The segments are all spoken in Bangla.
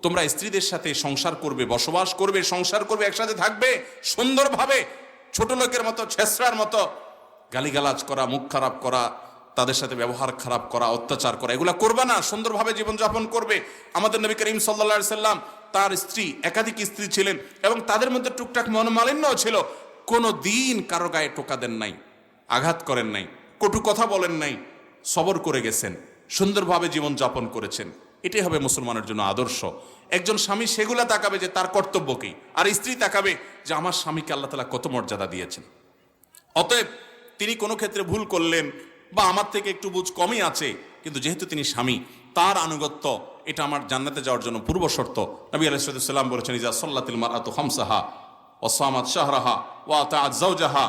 তোমরা স্ত্রীদের সাথে সংসার করবে, বসবাস করবে, সংসার করবে, একসাথে থাকবে সুন্দরভাবে। ছোট লোকের মতো, ছেসরার মতো গালিগালাজ করা, মুখ খারাপ করা, তাদের সাথে ব্যবহার খারাপ করা, অত্যাচার করা, এগুলা করবে না। সুন্দরভাবে জীবনযাপন করবে। আমাদের নবী করিম সাল্লাল্লাহু আলাইহি সাল্লাম, তার স্ত্রী, একাধিক স্ত্রী ছিলেন এবং তাদের মধ্যে টুকটাক মনোমালিন্যও ছিল। কোনো দিন কারো গায়ে টোকা দেন নাই, আঘাত করেন নাই, কটু কথা বলেন নাই, সবর করে গেছেন, সুন্দরভাবে জীবনযাপন করেছেন। এটাই হবে মুসলমানের জন্য আদর্শ। একজন স্বামী সেগুলা তাকাবে যে তার কর্তব্য কি, আর স্ত্রী তাকাবে যে আমার স্বামীকে আল্লাহ তাআলা কত মর্যাদা দিয়েছেন। অতএব তিনি কোনো ক্ষেত্রে ভুল করলেন বা আমার থেকে একটু বুঝ কমই আছে, কিন্তু যেহেতু তিনি স্বামী, তার আনুগত্য এটা আমার জান্নাতে যাওয়ার জন্য পূর্ব শর্ত। নবী আলাইহিস সালাম বলেছেন, ইজা সাল্লাতিল মারআতু খামসাহা ওয়া সামাত শাহরাহা ওয়া আতাআত যাওজাহা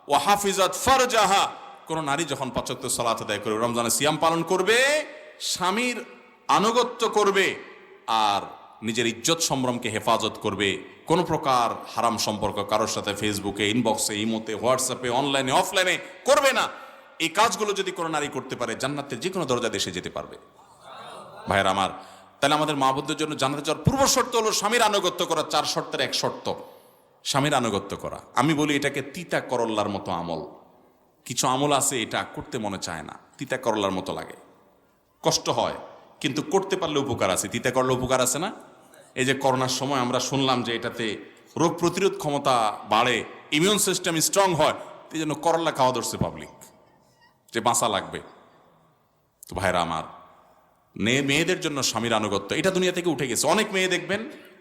ওয়া হাফিজাত ফারজাহা। কোন নারী যখন ৫ ওয়াক্ত সালাত আদায় করবে, রমজানে সিয়াম পালন করবে, স্বামীর আনুগত্য করবে আর নিজের ইজ্জত সম্ভ্রমকে হেফাজত করবে, কোনো প্রকার হারাম সম্পর্ক কারোর সাথে ফেসবুকে, ইনবক্সে, ইমোতে, হোয়াটসঅ্যাপে, অনলাইনে, অফলাইনে করবে না। এই কাজগুলো যদি কোনো নারী করতে পারে, জান্নাতের যে কোনো দরজা দেশে যেতে পারবে। ভাইয়ের আমার, তাহলে আমাদের মা বোনদের জন্য জান্নাতে যাওয়ার পূর্ব শর্ত হলো স্বামীর আনুগত্য করা। 4 শর্তের এক শর্ত স্বামীর আনুগত্য করা। আমি বলি এটাকে তিতা করল্লার মতো আমল। কিছু আমল আছে এটা করতে মনে চায় না, তিতা করল্লার মতো লাগে, কষ্ট হয়, কিন্তু করতে পারলে উপকার আছে। তিতা করলে উপকার আছে না? এই যে করোনার সময় আমরা শুনলাম যে এটাতে রোগ প্রতিরোধ ক্ষমতা বাড়ে, ইমিউন সিস্টেম স্ট্রং হয়, এই জন্য করল্লা খাওয়া ধরছে পাবলিক, যে বাঁচা লাগবে। তো ভাইরা আমার, মেয়েদের জন্য স্বামীর আনুগত্য এটা দুনিয়া থেকে উঠে গেছে। অনেক মেয়ে দেখবেন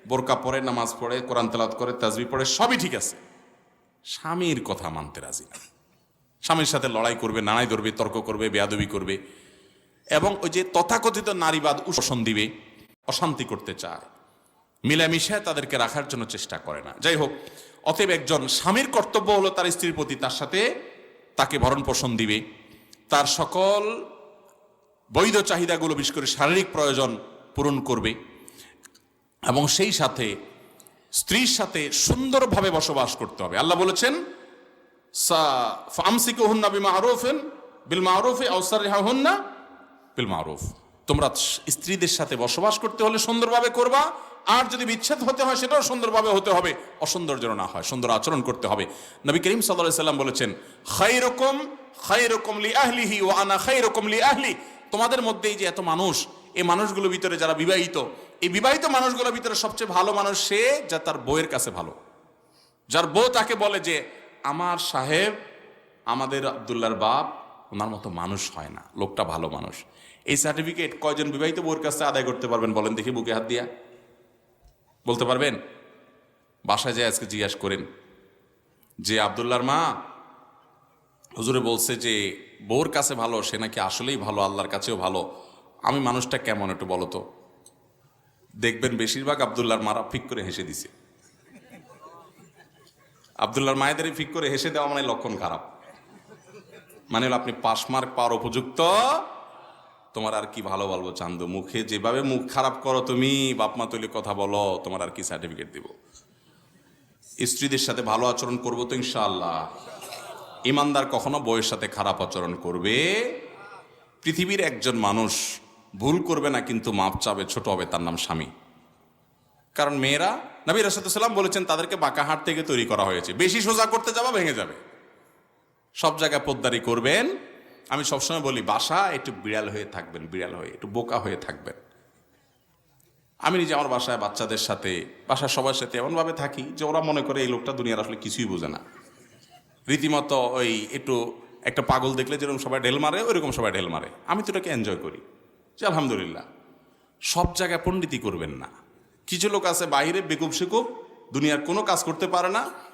বোরকা পরে, নামাজ পড়ে, কোরআন তেলাওয়াত করে, তাসবিহ পড়ে, সবই ঠিক আছে, স্বামীর কথা মানতে রাজি না। স্বামীর সাথে লড়াই করবে, নাড়াই ধরবে, তর্ক করবে, বেয়াদবি করবে, এবং ওই যে তথাকথিত নারীবাদ উষণ দিবে, অশান্তি করতে চায়, মিলামিশে তাদেরকে রাখার জন্য চেষ্টা করে না। যাই হোক, অতএব একজন স্বামীর কর্তব্য হলো তার স্ত্রীর প্রতি, তার সাথে তাকে ভরণ পোষণ দিবে, তার সকল বৈধ চাহিদাগুলো, বিশেষ করে শারীরিক প্রয়োজন পূরণ করবে, এবং সেই সাথে স্ত্রীর সাথে সুন্দরভাবে বসবাস করতে হবে। আল্লাহ বলেছেন, ফামসিকুহুন্না বিমারুফিন বিল মারুফি আও সাররিহুন্না বিল মারুফ। তোমরা স্ত্রীদের সাথে বসবাস করতে হলে সুন্দরভাবে করবা, আর যদি বিচ্ছেদ হতে হয় সেটাও সুন্দরভাবে হতে হবে, অসুন্দর যেন না হয়, সুন্দর আচরণ করতে হবে। নবী করিম সাল্লাল্লাহু আলাইহি সাল্লাম বলেছেন, খায়রুকুম খায়রুকুম লিআহলিহি ওয়া আনা খায়রুকুম লিআহলি। তোমাদের মধ্যেই যে এত মানুষ, এই মানুষগুলোর ভিতরে যারা বিবাহিত, এই বিবাহিত মানুষগুলোর ভিতরে সবচেয়ে ভালো মানুষ সে যা তার বউয়ের কাছে ভালো, যার বউ তাকে বলে যে আমার সাহেব, আমাদের আব্দুল্লাহর বাপ, ওনার মতো মানুষ হয় না, লোকটা ভালো মানুষ। এই সার্টিফিকেট কয়জন বিবাহিত বউয়ের কাছে আদায় করতে পারবেন বলেন দেখি, বুকে হাত দিয়া বলতে পারবেন? বাসায় যায় আজকে জিজ্ঞাসা করেন যে আব্দুল্লাহর মা, হুজুরে বলছে যে বউর কাছে ভালো, সে নাকি আসলেই ভালো, আল্লাহর কাছেও ভালো, আমি মানুষটা কেমন একটু বলো তো। দেখবেন বেশিরভাগ আব্দুল্লাহর মারা ফিক করে হেসে দিছে। আব্দুল্লাহর মায়েদের ফিক করে হেসে দেওয়া মানে লক্ষণ খারাপ, মানে হলো আপনি পাস মার্ক পাওয়ার উপযুক্ত, তোমার আর কি ভালো বলবো চান্দু, মুখে যেভাবে মুখ খারাপ করো তুমি, বাপমা তৈরি কথা বলো, তোমার আর কি সার্টিফিকেট দিব। স্ত্রীদের সাথে ভালো আচরণ করবো তো ইনশাআল্লাহ। ইমানদার কখনো বউয়ের সাথে খারাপ আচরণ করবে? পৃথিবীর একজন মানুষ ভুল করবে না কিন্তু মাপ চাবে, ছোট হবে, তার নাম স্বামী। কারণ মেয়েরা, নবী রাসূলুল্লাহ সাল্লাল্লাহু আলাইহি ওয়াসাল্লাম বলেছেন, তাদেরকে বাঁকা হাত থেকে তৈরি করা হয়েছে। বেশি সোজা করতে যাবা ভেঙে যাবে। সব জায়গায় পোদ্দারি করবেন। আমি সবসময় বলি, বাসা একটু বিড়াল হয়ে থাকবেন, বিড়াল হয়ে, একটু বোকা হয়ে থাকবেন। আমি নিজে আমার বাসায় বাচ্চাদের সাথে, বাসার সবার সাথে এমনভাবে থাকি যে ওরা মনে করে এই লোকটা দুনিয়ার আসলে কিছুই বোঝে না। রীতিমতো ওই একটু একটা পাগল দেখলে যেরকম সবাই ঢেল মারে, ওইরকম সবাই ঢেল মারে। আমি তো এটাকে এনজয় করি যে আলহামদুলিল্লাহ। সব জায়গায় পণ্ডিতি করবেন না। কিছু লোক আছে বাইরে বেকুব শেকুব, দুনিয়ার কোনো কাজ করতে পারে না,